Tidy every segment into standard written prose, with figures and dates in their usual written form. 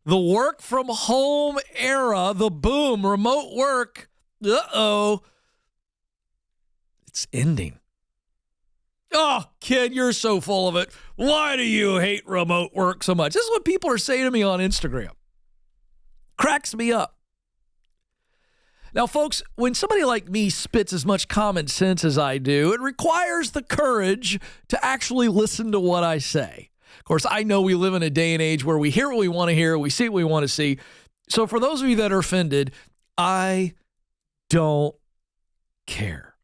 The work from home era, the boom, remote work, it's ending. Oh, kid, you're so full of it. Why do you hate remote work so much? This is what people are saying to me on Instagram. Cracks me up. Now, folks, when somebody like me spits as much common sense as I do, it requires the courage to actually listen to what I say. Of course, I know we live in a day and age where we hear what we want to hear, we see what we want to see. So for those of you that are offended, I don't care.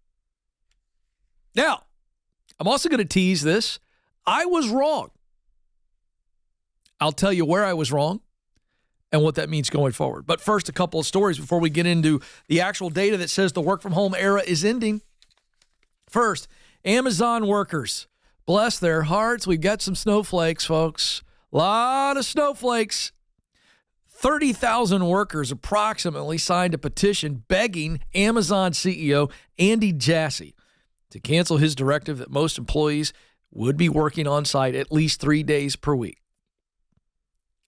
Now, I'm also going to tease this. I was wrong. I'll tell you where I was wrong and what that means going forward. But first, a couple of stories before we get into the actual data that says the work-from-home era is ending. First, Amazon workers. Bless their hearts. We've got some snowflakes, folks. A lot of snowflakes. 30,000 workers approximately signed a petition begging Amazon CEO Andy Jassy to cancel his directive that most employees would be working on site at least 3 days per week.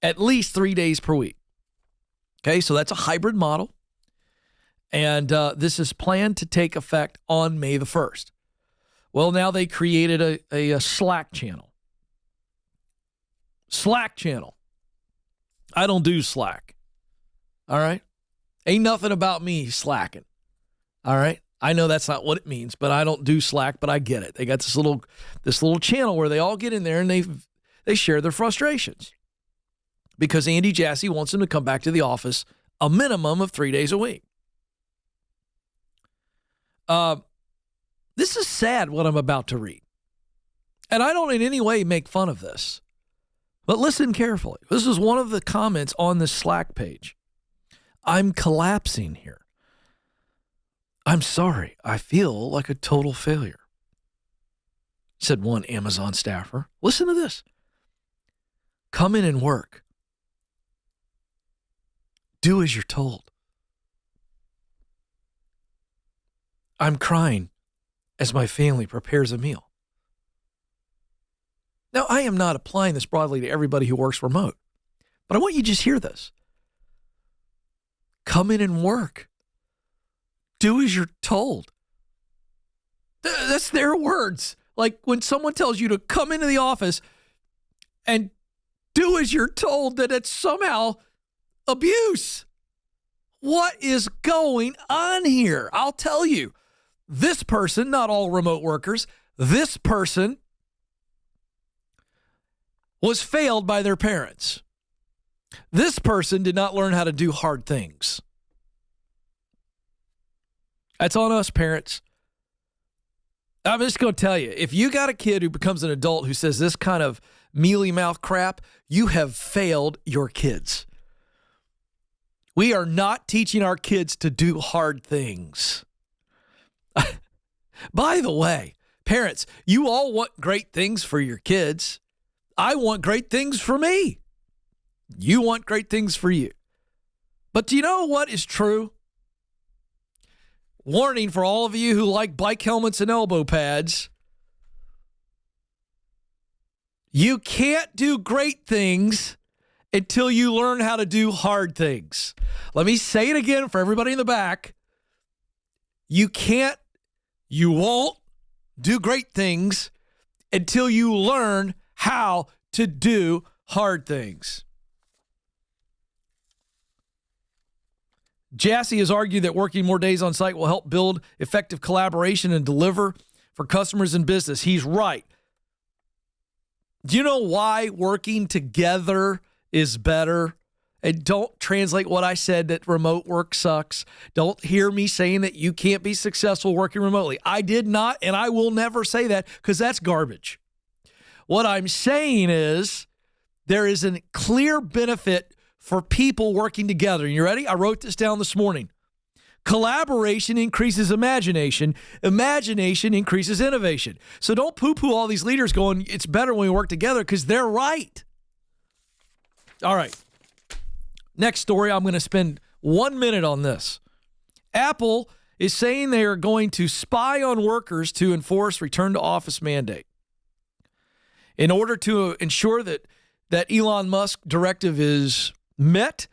At least 3 days per week. Okay, so that's a hybrid model. And this is planned to take effect on May the 1st. Well, now they created a Slack channel. Slack channel. I don't do Slack. All right? Ain't nothing about me slacking. All right? I know that's not what it means, but I don't do Slack, but I get it. They got this little channel where they all get in there and they share their frustrations. Because Andy Jassy wants them to come back to the office a minimum of 3 days a week. This is sad what I'm about to read. And I don't in any way make fun of this. But listen carefully. This is one of the comments on the Slack page. I'm collapsing here. I'm sorry. I feel like a total failure, said one Amazon staffer. Listen to this. Come in and work. Do as you're told. I'm crying as my family prepares a meal. Now, I am not applying this broadly to everybody who works remote, but I want you to just hear this. Come in and work. Do as you're told. That's their words. Like when someone tells you to come into the office and do as you're told, that it's somehow abuse. What is going on here? I'll tell you. This person, not all remote workers, this person was failed by their parents. This person did not learn how to do hard things. That's on us, parents. I'm just going to tell you, if you got a kid who becomes an adult who says this kind of mealy mouth crap, you have failed your kids. We are not teaching our kids to do hard things. By the way, parents, you all want great things for your kids. I want great things for me. You want great things for you. But do you know what is true? Warning for all of you who like bike helmets and elbow pads. You can't do great things until you learn how to do hard things. Let me say it again for everybody in the back. You won't do great things until you learn how to do hard things. Jassy has argued that working more days on site will help build effective collaboration and deliver for customers and business. He's right. Do you know why working together is better? And don't translate what I said that remote work sucks. Don't hear me saying that you can't be successful working remotely. I did not, and I will never say that because that's garbage. What I'm saying is there is a clear benefit for people working together. You ready? I wrote this down this morning. Collaboration increases imagination. Imagination increases innovation. So don't poo-poo all these leaders going, it's better when we work together, because they're right. All right. Next story, I'm going to spend 1 minute on this. Apple is saying they are going to spy on workers to enforce return to office mandate. In order to ensure that Elon Musk directive is Met,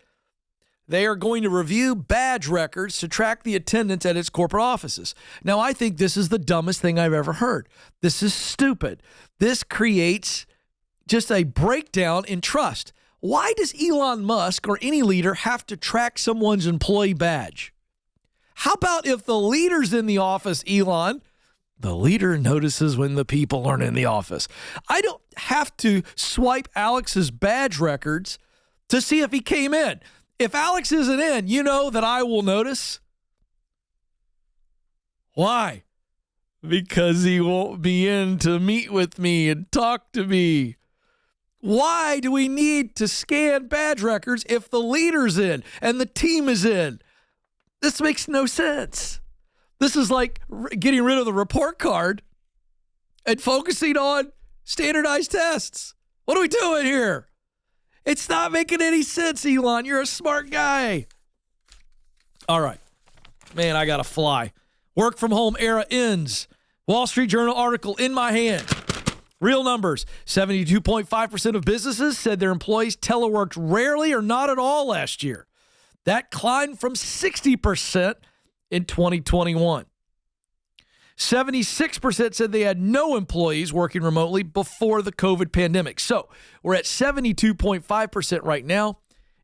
they are going to review badge records to track the attendance at its corporate offices. Now, I think this is the dumbest thing I've ever heard. This is stupid. This creates just a breakdown in trust. Why does Elon Musk or any leader have to track someone's employee badge? How about if the leader's in the office, Elon, the leader notices when the people aren't in the office? I don't have to swipe Alex's badge records to see if he came in. If Alex isn't in, you know that I will notice. Why? Because he won't be in to meet with me and talk to me. Why do we need to scan badge records if the leader's in and the team is in? This makes no sense. This is like getting rid of the report card and focusing on standardized tests. What are we doing here? It's not making any sense, Elon. You're a smart guy. All right. Man, I got to fly. Work from home era ends. Wall Street Journal article in my hand. Real numbers. 72.5% of businesses said their employees teleworked rarely or not at all last year. That climbed from 60% in 2021. 76% said they had no employees working remotely before the COVID pandemic. So we're at 72.5% right now.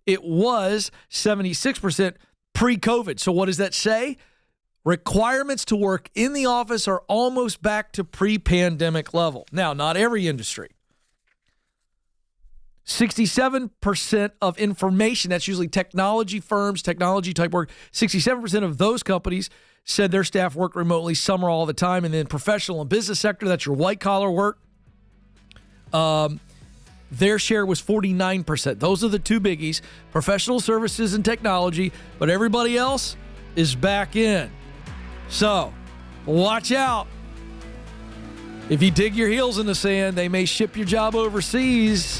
It was 76% pre-COVID. So what does that say? Requirements to work in the office are almost back to pre-pandemic level. Now, not every industry. 67% of information, that's usually technology firms, technology type work, 67% of those companies said their staff work remotely, some or all the time. And then professional and business sector, that's your white collar work, their share was 49%. Those are the two biggies, professional services and technology, but everybody else is back in. So watch out. If you dig your heels in the sand, they may ship your job overseas.